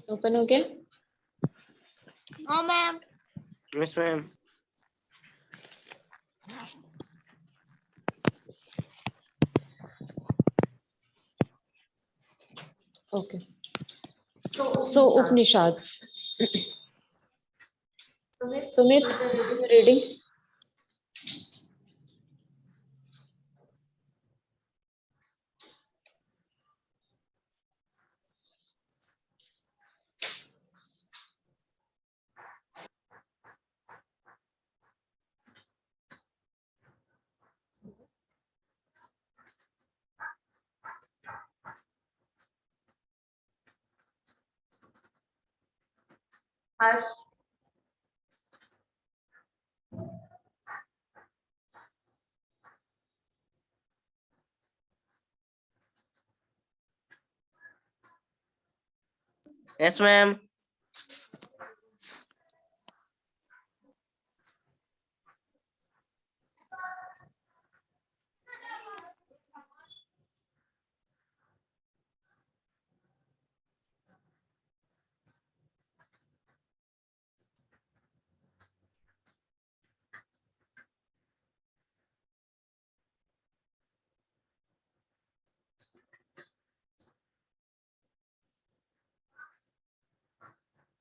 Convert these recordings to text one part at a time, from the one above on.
Open हो गया? हाँ ma'am. Yes ma'am. Okay. So Upanishads. Sumit, reading. Harsh. Yes, ma'am.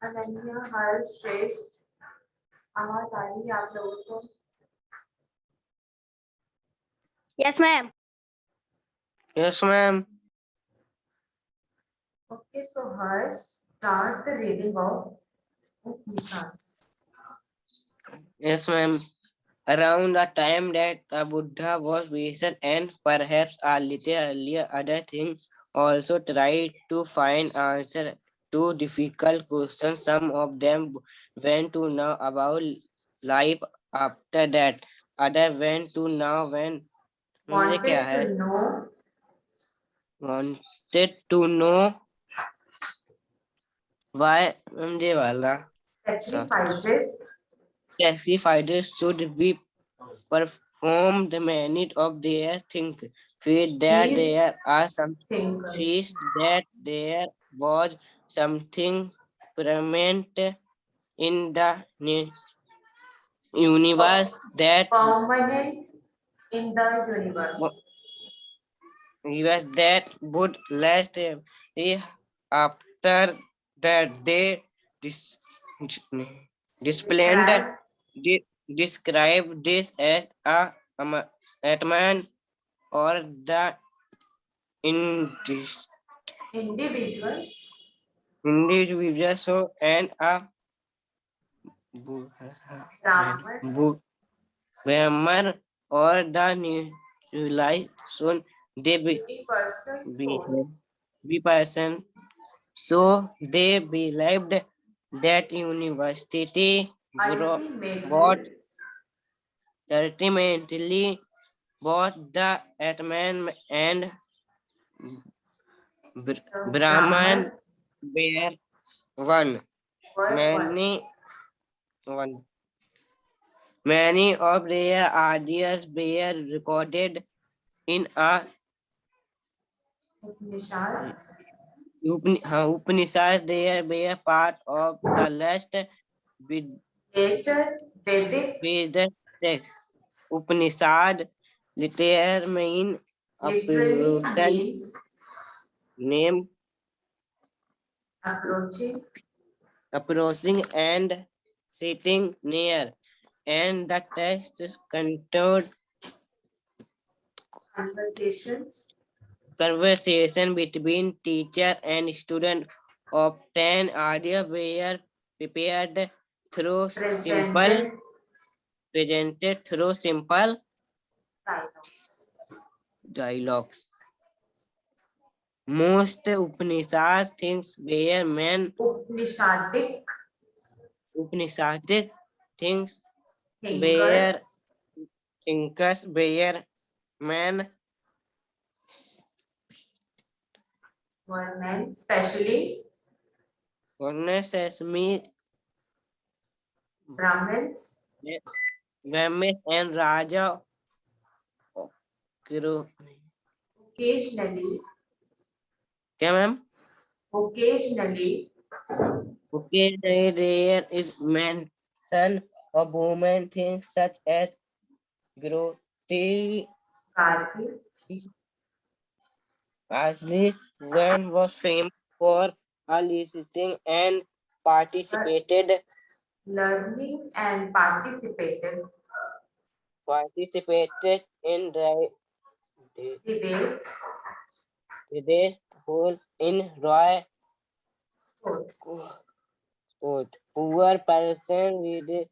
Ananya, Harsh, Shreshth, आवाज आ रही है आप लोगों को? Yes ma'am. Yes, ma'am. Okay, so Harsh, start the reading of Upanishads. Yes, ma'am. Around the time that the Buddha was recent and perhaps a little earlier, other things also tried to find answer to difficult questions. Some of them went to know about life after that. Other went to know when ये क्या है? Wanted to know Wanted to know why ये वाला sacrifices should be performed. Many of their think feel that these there are some thinkers. sees that there was something permanent in the universe that Permanent in the universe. would last after that they displayed describe this as a atman or the Individual individual so and a Brahman Brahman or the neutralization they 80% soul. be person. So they believed that university brought Ultimately, ultimately both the Atman and the Brahman Brahman were one. were one. One. Many of their ideas were recorded in a Upanishad Upanishads. They were part of the last later Vedic Vedic text. Upanishad literally mean a literally person means name approaching approaching and sitting near, and the text contained conversations. conversation between teacher and student. Often ideas were prepared through Presented presented through simple dialogues. dialogues. Most Upanishad things were men Upanishadic Upanishadic things were thinkers thinkers were men were men, especially Sesame, Brahmins, Brahmins and Raja Kiro. occasionally, क्या ma'am? occasionally Occasionally there is mention of women things such as grotty. Karthi, Ashley Wen was famous for her listening and participated learning and participated in the debates, debates held in Roy courts. Court. Poor person will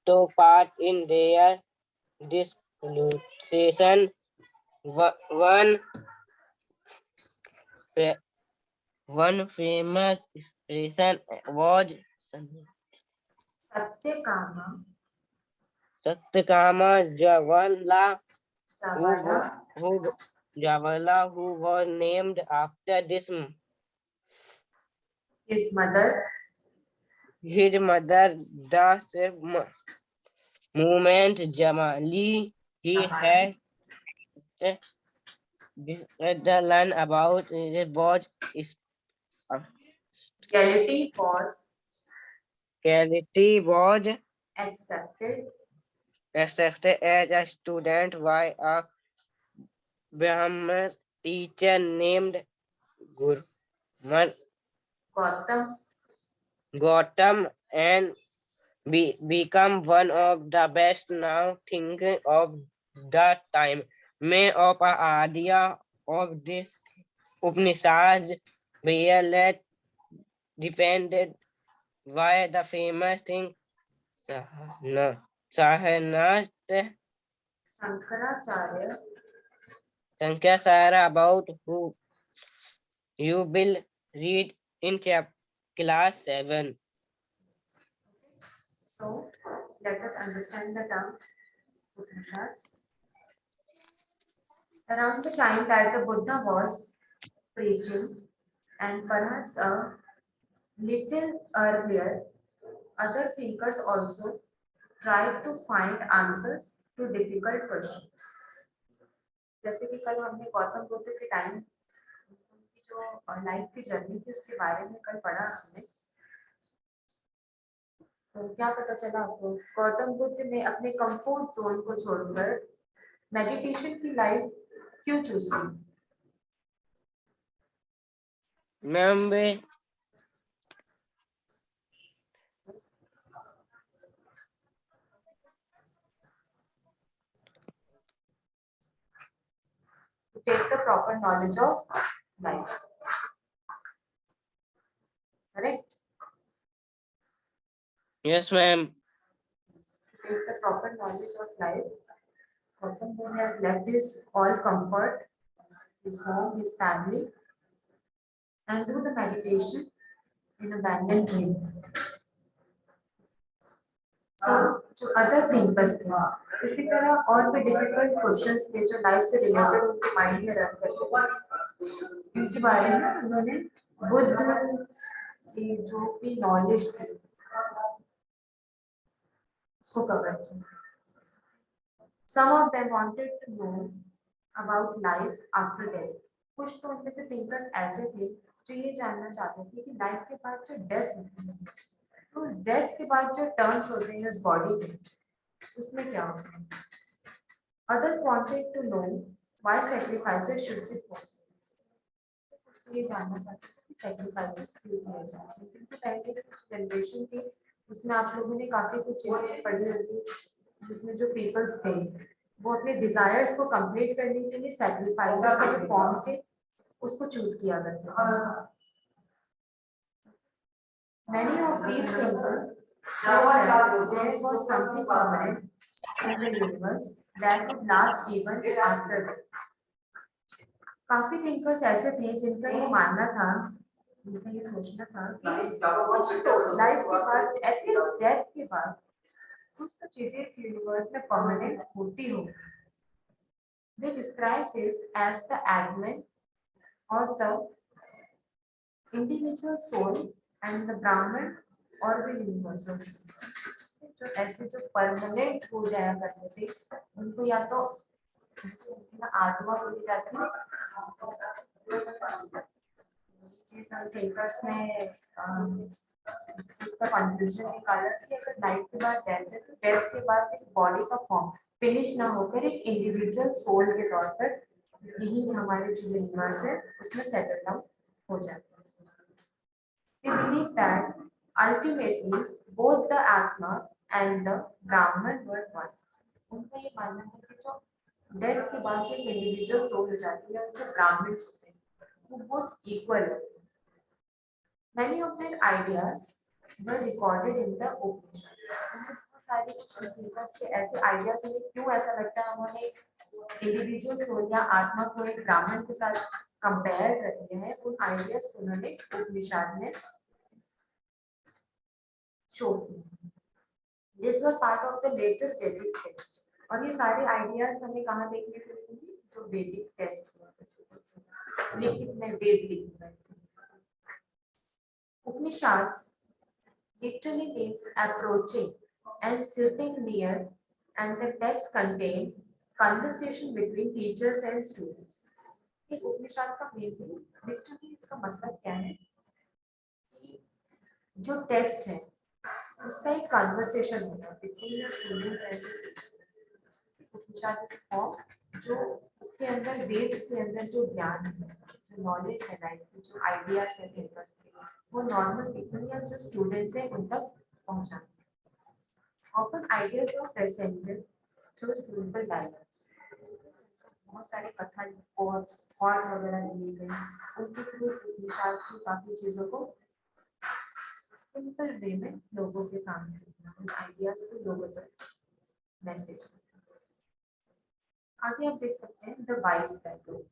took part in their discussion. One one famous expression was Satyakama, Satyakama Jawaharlal, Chavala, who was named after this his mother, his mother. The movement Jamali he had learn about it was uh, Reality was Reality was accepted, accepted as a student by a Brahmin teacher named Gurman Gautam, Gautam and become one of the best now thinking of the time. May of an idea of this Upanishads were led defended by the famous thing Sahanat Shankaracharya, Sankasara about who you will read in class 7. So let us understand the term Upanishads. Around the time that the Buddha was preaching, and perhaps a little earlier, other thinkers also tried to find answers to difficult questions. जैसे कि कल हमने गौतम बुद्ध के time उनकी जो life की journey थी उसके बारे में कल पढ़ा हमने। क्या पता चला आपको? गौतम बुद्ध ने अपने कंफर्ट जोन को छोड़कर मेडिटेशन की लाइफ क्यों चूज की? Ma'am to take the proper knowledge of life. Correct? Yes, ma'am. To take the proper knowledge of life, Gautam Buddha has left his all comfort, his home, his family, and do the meditation in abandoned tree. So, जो other thinkers थे, इसी तरह और भी difficult questions थे जो life से related उनके माइंड में रन करते थे। इनके बारे में उन्होंने बुद्ध की जो भी नॉलेज थी उसको कवर किया। Some of them wanted to know about life after death. कुछ तो उनमें से thinkers ऐसे थे जो ये जानना चाहते थे कि लाइफ के बाद जो डेथ होती है तो उस डेथ के बाद जो टर्न्स होते हैं उस बॉडी के उसमें क्या होता है। Others wanted to know why sacrifices should be performed. ये जानना चाहते थे कि sacrifices क्यों किए जाते हैं। क्योंकि पहले कुछ जनरेशन थी उसमें आप लोगों ने काफी कुछ चीजें पढ़ी होगी जिसमें जो पीपल्स थे वो अपने डिजायर्स को कंप्लीट करने के लिए सैक्रिफाइसेस के जो फॉर्म थे उसको चूज किया करते थे। Many of these thinkers thought that there was something permanent in the universe that would last even after death. काफी thinkers ऐसे थे जिनका ये मानना था, जिनका ये सोचना था कि कुछ तो लाइफ के बाद, एटलीस्ट डेथ के बाद कुछ तो चीजें इस यूनिवर्स में परमानेंट होती हो। They describe this as the advent or the individual soul and the Brahman or the universal soul. जो ऐसे जो परमानेंट हो जाया करते थे उनको या तो आत्मा बोली जाती है काफी सारे थिंकर्स ने इस चीज का कंक्लूजन निकाला कि अगर लाइफ के बाद डेथ है तो डेथ के बाद एक बॉडी का फॉर्म फिनिश ना होकर एक इंडिविजुअल सोल के तौर पर यही हमारे जो यूनिवर्स है उसमें सेटल डाउन हो जाता है. They believe that ultimately both the Atma and the Brahman were one. उनका ये मानना है कि जो डेथ के बाद जो इंडिविजुअल सोल हो जाती है और जो ब्राह्मण्स होते हैं वो बहुत इक्वल होते हैं. Many of their ideas were recorded in the Upanishad. बहुत सारे कुछ thinkers के ऐसे आइडियाज हैं. क्यों ऐसा लगता है उन्होंने इंडिविजुअल सोल या आत्मा को एक ब्राह्मण के साथ कंपेयर कर दिया है. उन आइडियाज को उन्होंने उपनिषद में शो किया. This was part of the later Vedic text. और ये सारे आइडियाज हमें कहाँ देखने को मिलेंगे? जो वैदिक टेक्स्ट लिखित में वेद लिखे गए थे. Upanishads literally means approaching and sitting near, and the text contain conversation between teachers and students. एक उपनिषद का मीनिंग लिटरली इसका मतलब क्या है कि जो टेक्स्ट है उसका एक कन्वर्सेशन होगा between the student and the teacher. Upanishad is form जो उसके अंदर वेद के अंदर जो ज्ञान है, जो नॉलेज है, लाइफ की जो आइडियाज है थिंकर्स के, वो नॉर्मल पीपल या जो स्टूडेंट्स हैं उन तक पहुंचाना. Often ideas are presented through simple dialogues. बहुत सारे कथा कोट्स थॉट वगैरह दिए गए उनके थ्रू उपनिषद की काफी चीजों को सिंपल वे में लोगों के सामने रखना, उन आइडियाज को लोगों तक मैसेज. आगे आप देख सकते हैं the vice background.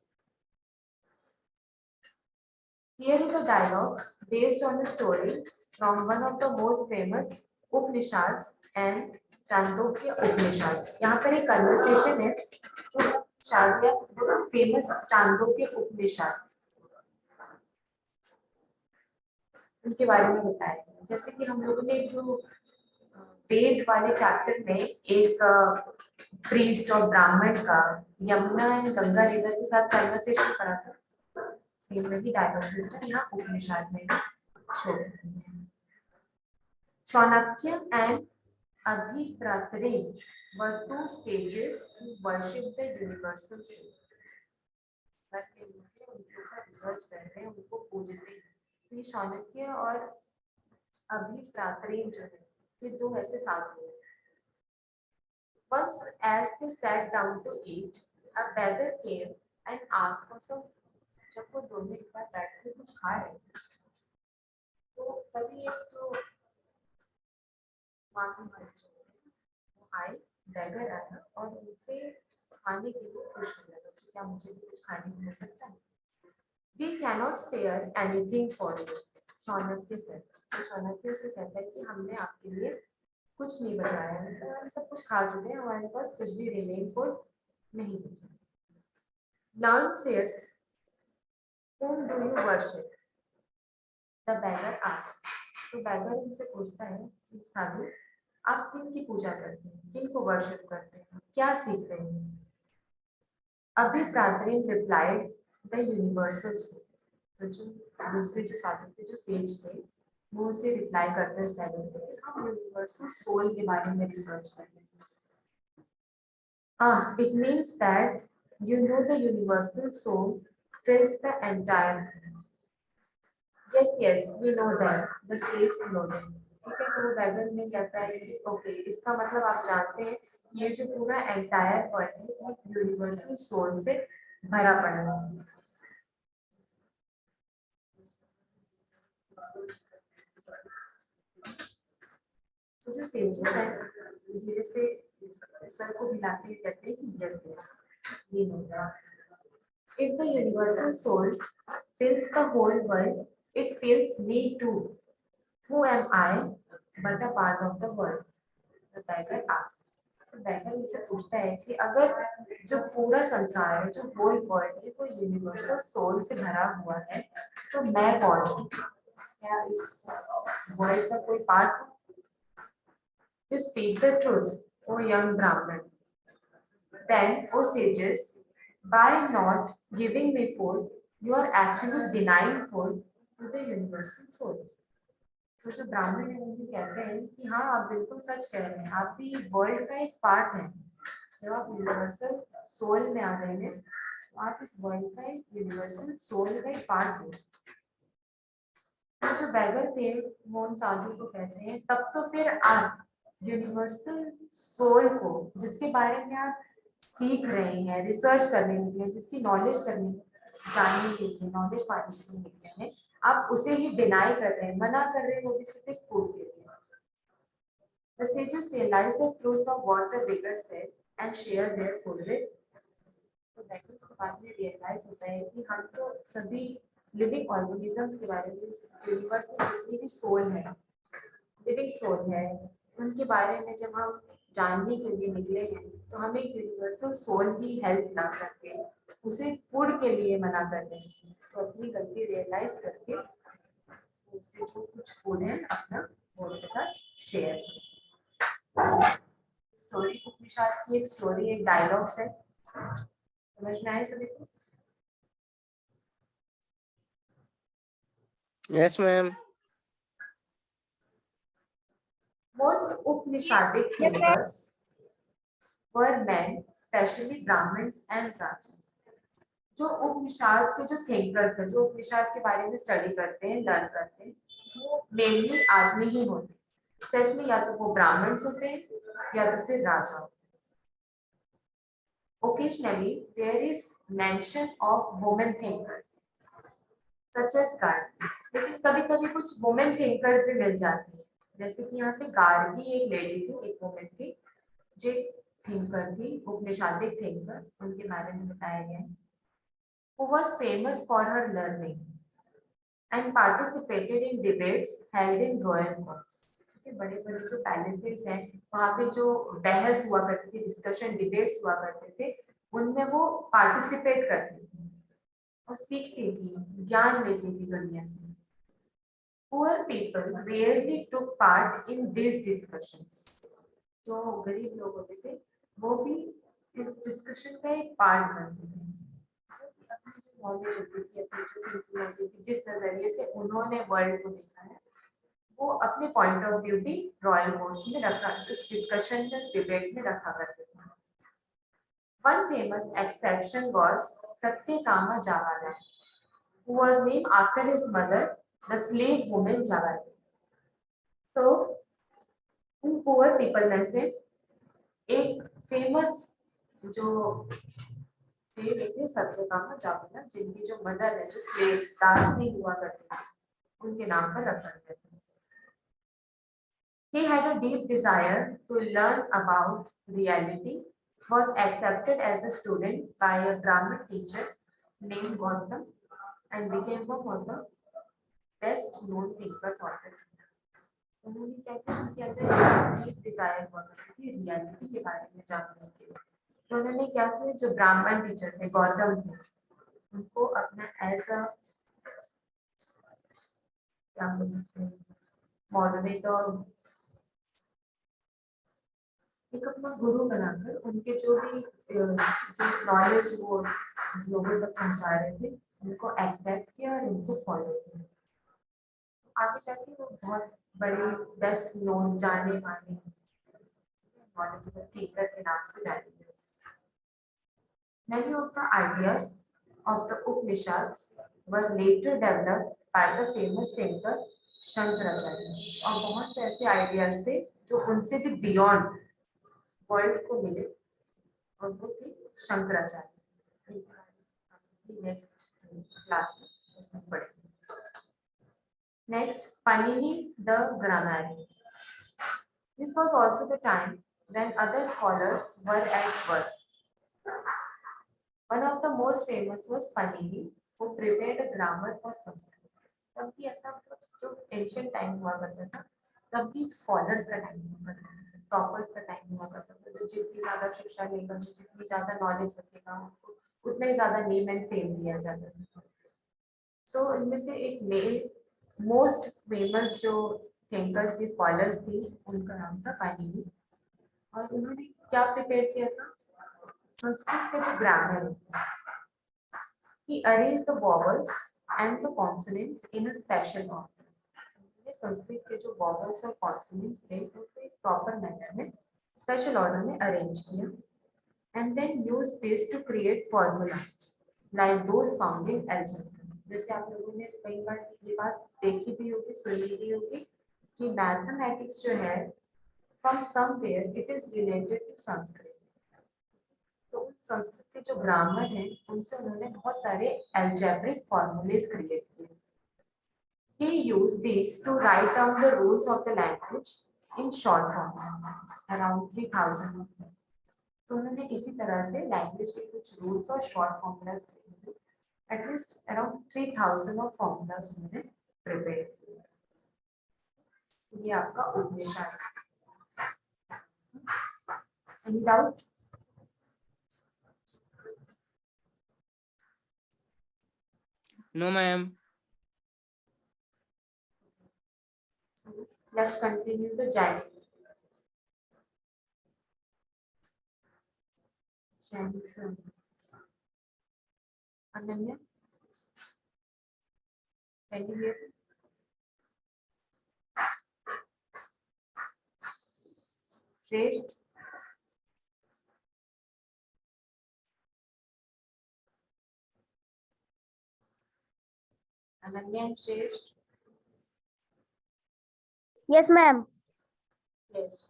Here is a dialogue based on a story from one of the most famous Upanishads and Chandogya Upanishad. यहाँ पर एक कन्वर्सेशन है जो चाणक्य फेमस चांदोग्य उपनिषद उनके बारे में बताया गया. जैसे कि हम लोगों ने जो वेद वाले चैप्टर में एक प्रीस्ट और ब्राह्मण का यमुना एंड गंगा रिवर के साथ कन्वर्सेशन करा था, सेम वही डायलॉग सिस्टम यहाँ उपनिषद में शो. चाणक्य एंड अभिप्रात्री were two sages who worshipped the universal soul. उनके ऊपर रिसर्च कर रहे हैं, उनको पूजते हैं. ये चाणक्य और अभिप्रात्री जो है ये दो ऐसे साधु हैं. Once as they sat down to eat, a beggar came and asked for some. जब वो दोनों एक बार बैठ के कुछ खा रहे थे तो तभी एक जो मांगने वाले जो वो आए, बैगर आया और उनसे खाने के लिए पूछ लगा कि क्या मुझे भी कुछ खाने को मिल सकता है. We cannot spare anything for you, Chanakya said. तो चाणक्य से कहता है कि हमने आपके लिए कुछ नहीं बचाया है, हम सब कुछ खा चुके हैं, हमारे पास कुछ भी रिमेन फूड नहीं बचा. Learn says, whom do you worship? The beggar asked. तो beggar उनसे पूछता है कि साधु आप किन की पूजा करते हैं, किन को वर्शिप करते हैं, क्या सीख रहे हैं? अभिप्रात्री replied, the universal soul. तो जो दूसरे जो साधु थे, जो सेज थे, वो उसे रिप्लाई करते हैं beggar को कि हम यूनिवर्सल सोल के बारे में रिसर्च कर रहे हैं. It means that you know the universal soul fills the entire. Yes, we know that. The sages know that. ठीक है, तो वो बैगर में कहता है कि ओके, इसका मतलब आप जानते हैं ये जो पूरा एंटायर वर्ल्ड है वो यूनिवर्सल सोल से भरा पड़ा है. तो जो सेजेस हैं धीरे से सर को हिलाते हुए कहते हैं कि yes we know that. If the universal soul fills the whole world, it fills me too. Who am I but a part of the world? The beggar asks. तो beggar उनसे पूछता है कि अगर जो पूरा संसार है, जो whole world है, वो universal soul से भरा हुआ है, तो मैं कौन हूँ? क्या इस world का कोई part हूँ? You speak the truth, O young Brahman. Then, O sages, by not giving me food, you are actually denying food to the universal soul. तो जो ब्राह्मण है उनसे कहते हैं कि हाँ आप बिल्कुल सच कह रहे हैं, आप भी वर्ल्ड का एक पार्ट हैं। जब आप यूनिवर्सल सोल में आ रहे हैं तो आप इस वर्ल्ड का एक यूनिवर्सल सोल का एक पार्ट हैं। तो जो बैगर थे वो उन साधु को कहते हैं तब तो फिर आप यूनिवर्सल सोल को जिसके बारे में आप सीख रहे हैं, रिसर्च करने निकले, जिसकी नॉलेज करने जानने के लिए, नॉलेज पाने के लिए निकले हैं, आप उसे ही डिनाई कर रहे हैं, मना कर रहे हैं, वो भी सिर्फ एक फूड के लिए। The sages realized the truth of what the beggar said and shared their food with. तो beggars को बाद में रियलाइज होता है कि हम तो सभी लिविंग ऑर्गेनिजम्स के बारे में, यूनिवर्स में जितनी भी सोल है, लिविंग सोल है, उनके बारे में जब हम जानने के लिए निकले हैं तो हमें यूनिवर्सल सोल की हेल्प ना करके उसे फूड के लिए मना कर दें। तो अपनी गलती रियलाइज करके उससे जो कुछ फूड है अपना वो उसके साथ शेयर। स्टोरी उपनिषद की एक स्टोरी, एक डायलॉग्स है, समझ में आए सभी को? Yes, ma'am. Most Upanishadic thinkers were men, especially Brahmins and Rajas. जो उपनिषद के जो थिंकर्स है, जो उपनिषद के बारे में स्टडी करते हैं, लर्न करते हैं, वो मेनली आदमी ही होते हैं, स्पेशली या तो वो ब्राह्मण्स होते हैं या तो फिर राजा। Occasionally there is mention of women thinkers such as Gargi, लेकिन कभी कभी कुछ women thinkers भी मिल जाती है, जैसे कि यहाँ पे गार्गी एक लेडी थी, एक वुमेन थी जो थिंकर थी, उपनिषदिक थिंकर, उनके बारे में बताया गया है। Who was famous for her learning and participated in debates held in royal courts. बड़े बड़े जो पैलेसेस हैं वहाँ पे जो बहस हुआ करती थी, डिस्कशन डिबेट्स हुआ करते थे, उनमें वो पार्टिसिपेट करती थी और सीखती थी, ज्ञान लेती थी दुनिया से। Poor people rarely took part in these discussions. जो गरीब लोग होते थे वो भी इस डिस्कशन का एक पार्ट बनते थे। अपनी जो नॉलेज होती थी, अपनी जो थिंकिंग होती थी, जिस नजरिए से उन्होंने वर्ल्ड को देखा है, वो अपने पॉइंट ऑफ व्यू भी रॉयल कोर्ट्स में रखा, इस डिस्कशन में, इस डिबेट में रखा करते थे। One famous exception was Satyakama Jawala, who was named after his mother, the slave woman Jawala. तो उन पुअर पीपल में से एक फेमस जो थे सत्यकामा जावला, जिनकी जो मदर है, जो स्लेव दासी हुआ करती थी, उनके नाम पर रखा गया था। He had a deep desire to learn about reality, was accepted as a student by a Brahmin teacher named Gautam and became one of the best known thinkers of the time. उन्होंने क्या किया, deep Dzire हुआ करती थी reality के बारे में जानने के लिए। तो उन्होंने क्या किया, जो ब्राह्मण टीचर थे, गौतम थे, उनको अपना ऐसा क्या बोल सकते हैं, मॉडरेटर, एक अपना गुरु बनाकर उनके जो भी जो नॉलेज वो लोगों तक पहुंचा रहे थे, उनको एक्सेप्ट किया और उनको फॉलो किया। आगे जाके वो बहुत बड़े बेस्ट नोन, जाने माने नॉलेजेबल थिंकर के नाम से जाने गए। Many of the ideas of the Upanishads were later developed by the famous thinker Shankaracharya, और बहुत से ऐसे आइडियाज थे जो उनसे भी बियॉन्ड वर्ल्ड को मिले, और वो थे शंकराचार्य। नेक्स्ट क्लास में उसमें पढ़ेंगे। Next, Panini the grammarian. This was also the time when other scholars were at work. One of the most famous was Panini, who prepared a grammar for Sanskrit. तब भी ऐसा जो एंशिएंट टाइम हुआ करता था, तब भी स्कॉलर्स का टाइम हुआ करता था, टॉपर्स का टाइम हुआ करता था, जो जितनी ज्यादा शिक्षा लेगा, जितनी ज्यादा नॉलेज रखेगा, उनको उतना ही ज्यादा नेम एंड फेम दिया जाता था। सो इनमें से एक मेल मोस्ट फेमस जो थिंकर्स थी, स्कॉलर्स थी, उनका नाम था पाणिनि, और उन्होंने क्या प्रिपेयर किया था, संस्कृत का जो ग्रामर है, he arranged the vowels and the consonants in a special order. ये संस्कृत के जो vowels और consonants थे उनको एक proper manner में special order में arrange किया and then use this to create formula like those found in algebra. जैसे आप लोगों ने कई बार ये बात देखी भी होगी सुनी भी होगी कि मैथमेटिक्स जो है from somewhere it is related to Sanskrit. तो संस्कृत के जो ग्रामर है उनसे उन्होंने बहुत सारे algebraic formulas क्रिएट किए. He used these to write down the rules of the language in short form, around 3000 of them. तो उन्होंने इसी तरह से लैंग्वेज के कुछ रूल्स और शॉर्ट फॉर्मूलाज दिए. एटलीस्ट अराउंड 3000 ऑफ फॉर्मूलाज उन्होंने प्रिपेयर किए. ये आपका Upanishad. Any doubt? No, ma'am. Let's continue the Jainism. Jainism. Ananya, can you hear me? Shresth. Ananya and Shresth. Yes, ma'am. Yes.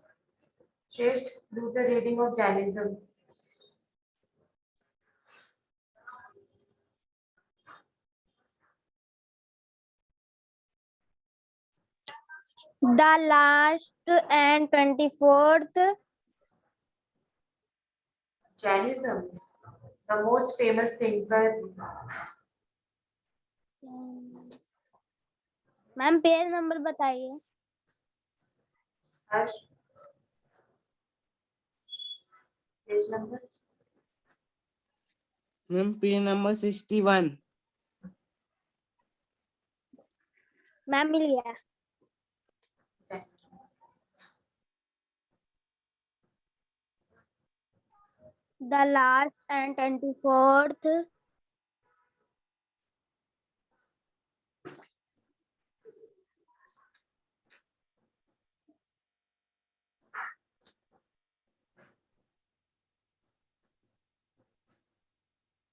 Shresth, do the reading of Jainism. The last and 24th. Jainism, the most famous thinker. Ma'am page number बताइए. Harsh. Page number. Ma'am, page number 61. Ma'am मिल गया. Jainism. The last and 24th.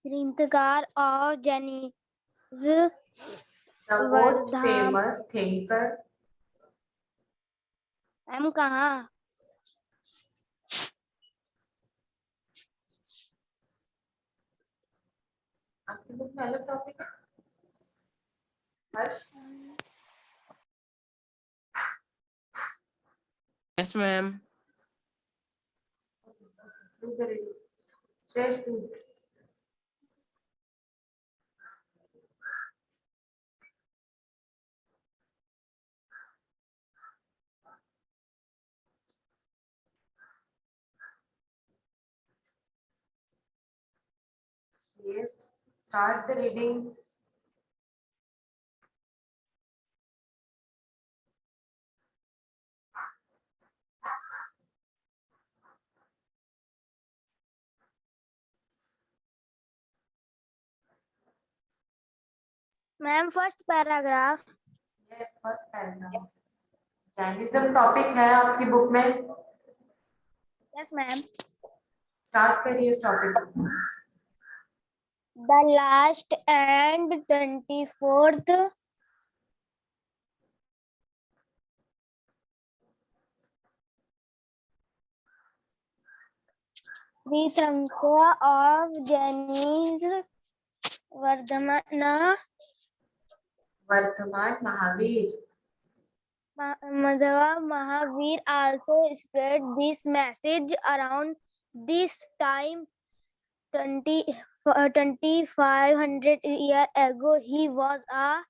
Tirthankar of Jainism. The most Vardhan. famous thinker. Ma'am कहाँ? आपके book में अलग topic है. हर्ष. Yes, ma'am. Do the reading. Shresth, do. Shresth, start the reading. Ma'am first paragraph. Yes, first paragraph. Jainism topic है आपकी book में. Yes ma'am. Start करिए इस टॉपिक को. The last and 24th. Tirthankar of Jainism. Vardhamana. वर्तमान Mahavir. Madhava Mahavir also spread this message around this time 2500 years ago. He was a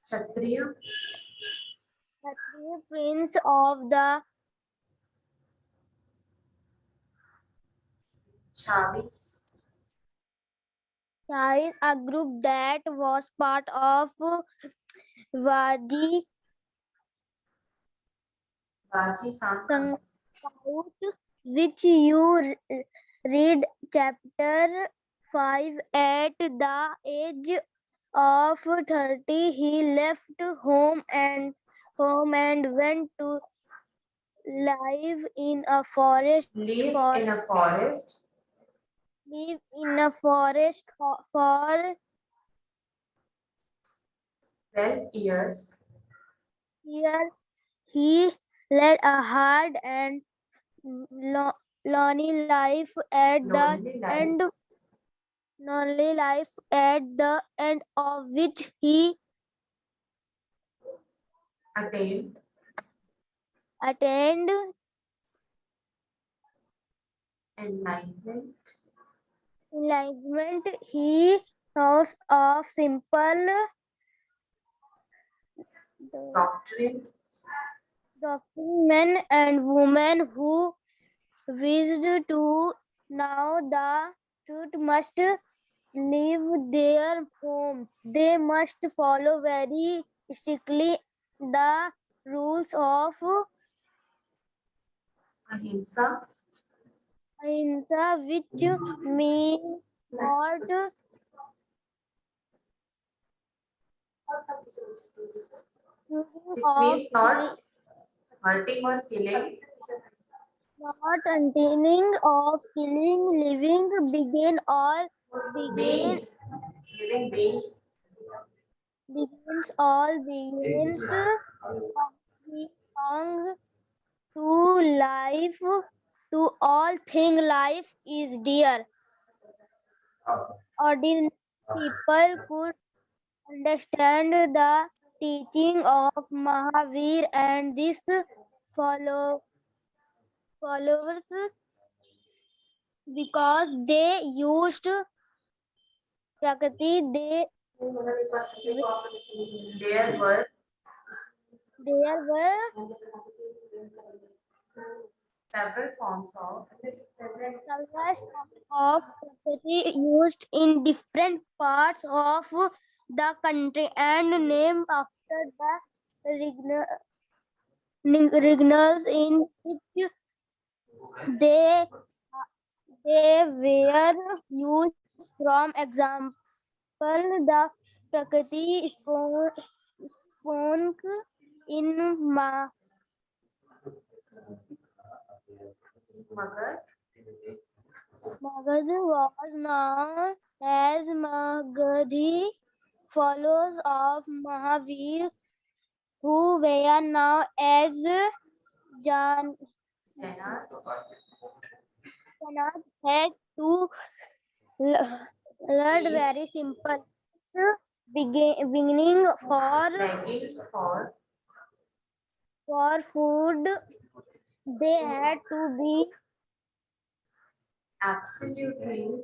Kshatriya. prince of the 26. Shais, a group that was part of Vadi बाजी सांख्य. Sanskrit, which you read chapter 5. At the age of 30, he left home and went to live in a forest Live for in a forest for 12 years. years. He led a hard and lonely life at the Lonely life. end lonely life at the end of which he Attained attained enlightenment. enlightenment. He thought of simple Doctrine men and women who wished to know the truth must leave their homes. They must follow very strictly the rules of ahimsa. ahimsa, which means not killing Which of means not hurting or killing not intending of killing living begin or beings. Living beings. begins all begins belongs to life, to all thing life is dear. Ordinary people could understand the teaching of Mahavir and this followers because they used Prakriti, There were there were several forms of several forms of Prakriti used in different parts of the country and named after the regions in which they they were used. From example, the Prakriti spoke in Magar. Magad was known as Magadhi, followers of Mahavir, who were now as Jan Jainas. Janas, had to learn very simple beginning Begging for food. They had to be absolutely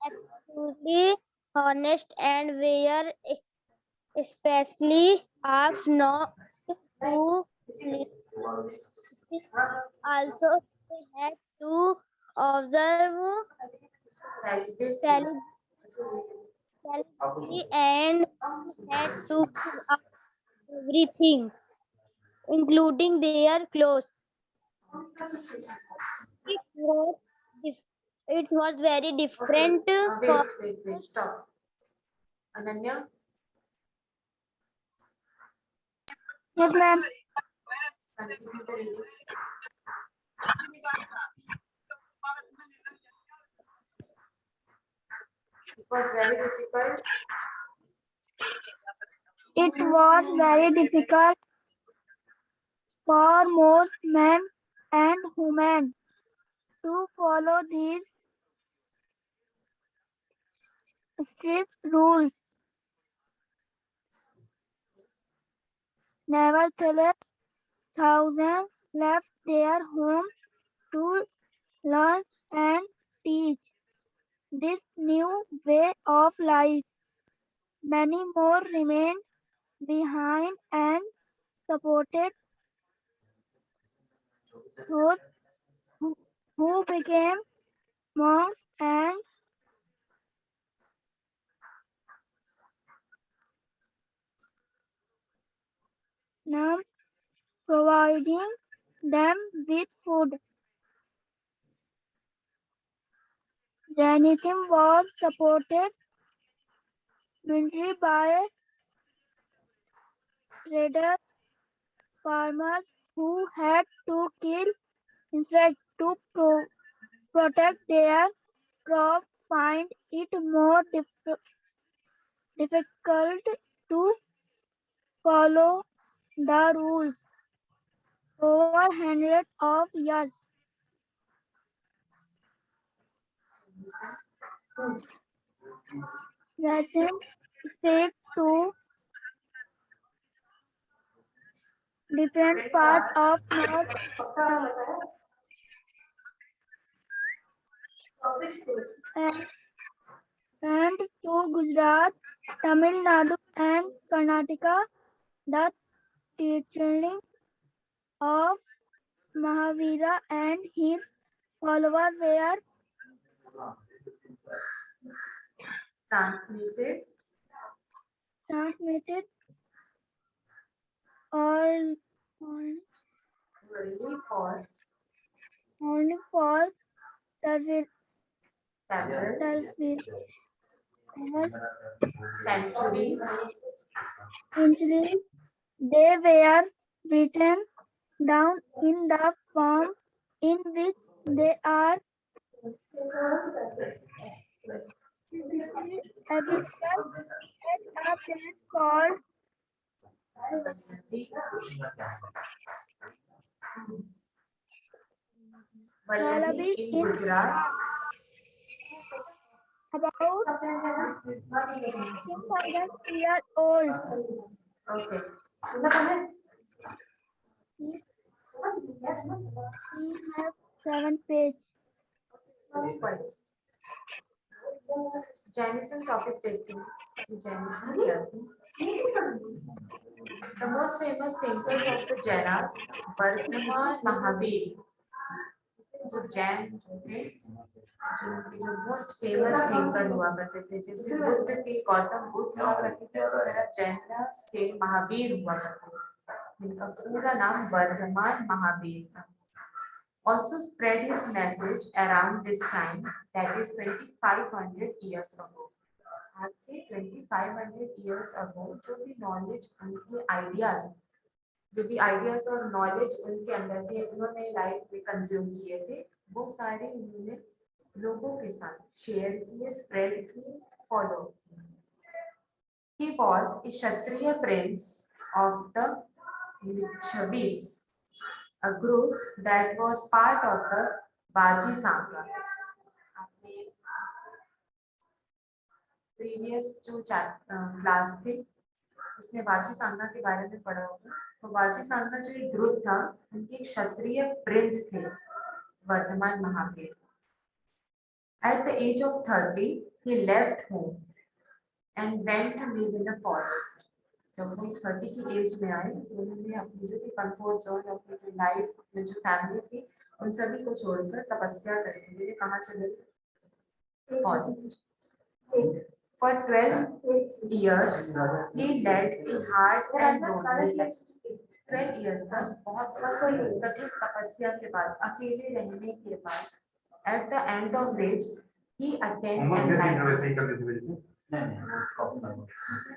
absolutely honest and were especially asked not to sleep. Also, they had to observe celibacy. celibacy and had to give up everything, including their clothes. It was, it was very different for Wait, stop. Ananya, yes, ma'am. continue the reading. It was very difficult. It was very difficult for most men and women to follow these strict rules. Nevertheless, thousands left their homes to learn and teach this new way of life. Many more remained behind and supported those who became monks and nuns, providing them with food, Jainism was supported mainly by traders, farmers who had to kill insects to protect their crops, find it more difficult to follow the rules over hundreds of years. Racism spread to different parts of North and, and to Gujarat, Tamil Nadu, and Karnataka. The teaching of Mahavira and his followers were Transmitted transmitted all only for only for several several centuries. centuries. They were written down in the form in which they are available at a place called Vallavi in Gujarat. about 16,000 years old. Okay. We have 7 pages. Jainism topic देखते हैं कि Jainism क्या थी. The most famous thinkers of the Jainas, Vardhaman Mahavir, जो जैन जो थे, जो most famous thinker हुआ करते थे, जैसे बुद्ध के गौतम बुद्ध हुआ करते थे, उसी तरह जैन से महावीर हुआ करते थे, जिनका पूरा नाम वर्धमान महावीर था. Also spread his message around this time, that is 2500 years ago. आज से 2500 years ago जो भी नॉलेज उनके आइडियाज और नॉलेज उनके अंदर थे, उन्होंने लाइफ में कंज्यूम किए थे, वो सारे उन्होंने लोगों के साथ शेयर किए, स्प्रेड किए, फॉलो किए. He was a Kshatriya prince of the Lichavis, a group that was part of the Baji Sangha. आपने प्रीवियस जो क्लास थी उसमें बाजी सांगा के बारे में पढ़ा होगा. तो बाजी सांगा जो एक ग्रुप था, उनके क्षत्रिय प्रिंस थे Varthaman Mahavir. At the age of 30, he left home and went to live in a forest. जब वो 30 की एज में आए तो उन्होंने अपनी जो भी कंफर्ट जोन, अपनी जो लाइफ में जो फैमिली थी, उन सभी को छोड़कर तपस्या करने के लिए कहाँ चले? Forest. For 12 years, he led a hard and lonely life. 12 years तक बहुत कठिन तपस्या के बाद, अकेले रहने के बाद, at the end of which he attained enlightenment.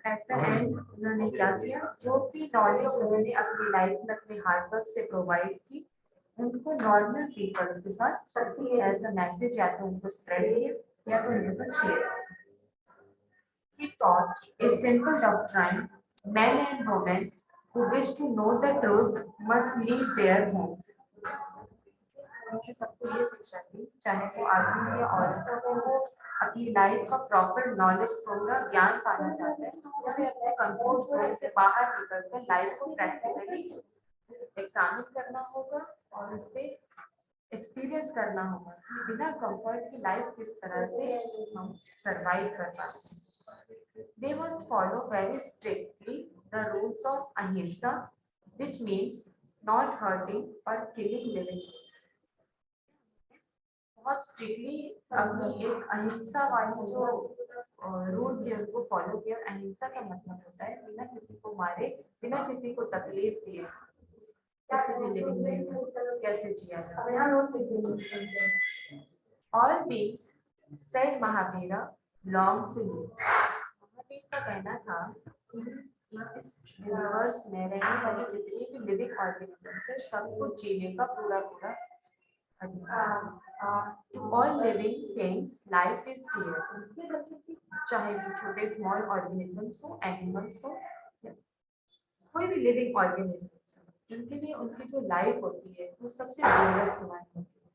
At the end उन्होंने क्या किया? जो भी नॉलेज उन्होंने अपनी लाइफ में अपने हार्ड वर्क से प्रोवाइड की, उनको नॉर्मल पीपल्स के साथ एज अ मैसेज या तो उनको स्प्रेड किया या तो उनके साथ share. He taught a simple doctrine: men and women who wish to know the truth must leave their homes. उन्होंने सबको ये शिक्षा दी, चाहे वो आदमी या औरत हो, वो अपनी लाइफ का प्रॉपर नॉलेज, पूरा ज्ञान पाना चाहते हैं, तो उसे अपने कंफर्ट जोन से बाहर निकलकर लाइफ को प्रैक्टिकली एग्जामिन करना होगा और उस पे एक्सपीरियंस करना होगा कि बिना कंफर्ट की लाइफ किस तरह से हम सरवाइव कर पाते हैं. They must follow very strictly the rules of ahimsa, which means not hurting or killing living beings. बहुत स्ट्रिक्टली अपनी एक अहिंसा वाली जो रूल थे उनको फॉलो किया. अहिंसा का मतलब होता है बिना किसी को मारे, बिना किसी को तकलीफ दिए किसी भी लिविंग बीइंग कैसे जिया जाए. All beings said Mahavira long to live. Mahavir का कहना था कि इस यूनिवर्स में रहने वाले जितने भी लिविंग ऑर्गेनिजम्स है सबको जीने का पूरा अधिकार। To all living things life is dear, चाहे वो छोटे स्मॉल ऑर्गेनिजम्स हो, एनिमल्स हो, कोई भी लिविंग ऑर्गेनिजम्स हो, उनके लिए उनकी जो लाइफ होती है वो सबसे डियरेस्ट वन होती है।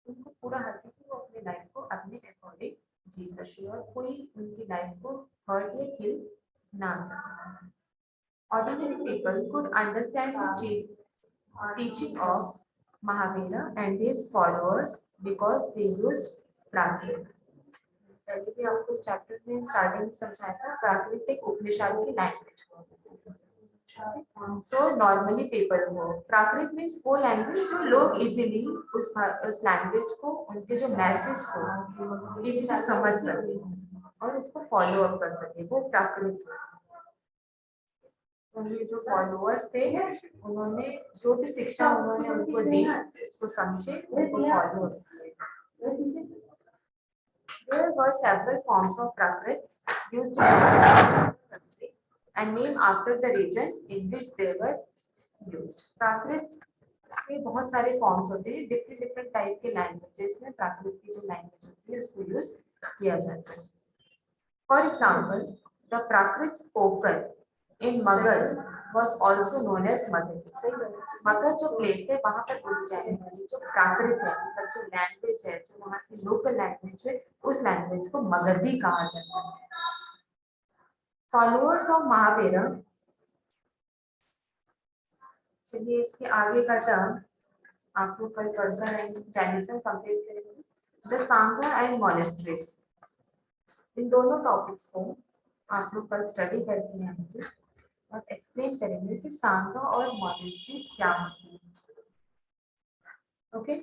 उनको पूरा हक है कि वो अपनी लाइफ को अपने अकॉर्डिंग जी सकते हैं और कोई उनकी लाइफ को हर्ट या किल ना कर सके। Ordinary people could understand the teaching of Mahavira and his followers because they used Prakrit. पहले भी आपको इस चैप्टर में स्टार्टिंग समझाया था प्राकृतिक उपनिषद की लैंग्वेज को। So normally people को प्राकृत मीन्स वो लैंग्वेज जो लोग इजीली उस लैंग्वेज को, उनके जो मैसेज को इजीली समझ सके और उसको फॉलो अप कर सके, वो प्राकृत। उनके जो फॉलोअर्स थे उन्होंने जो भी शिक्षा उन्होंने उनको दी उसको समझे, उनको फॉलो किए। There were several forms of Prakrit used in the country and named after the region in which they were used. प्राकृत के बहुत सारे फॉर्म्स होते हैं, डिफरेंट टाइप के लैंग्वेजेस में प्राकृत की जो लैंग्वेज होती है उसको यूज किया जाता है। For example the Prakrit spoken in Magadh was also known as Magadh. Magadh जो प्लेस है वहां पर बोली जाने वाली जो प्राकृत है, मतलब जो लैंग्वेज है, जो वहाँ की लोकल लैंग्वेज है, उस लैंग्वेज को मगधी कहा जाता है। फॉलोअर्स ऑफ महावीर, चलिए इसके आगे का टर्म आप लोग कल पढ़कर रहेंगे, जैनिज्म कंप्लीट करेंगे। द सांगा एंड मॉनेस्ट्रीज, इन दोनों टॉपिक्स को आप लोग कल स्टडी करके आएंगे और एक्सप्लेन करेंगे कि सांगा और मॉनेस्ट्रीज क्या होती है। ओके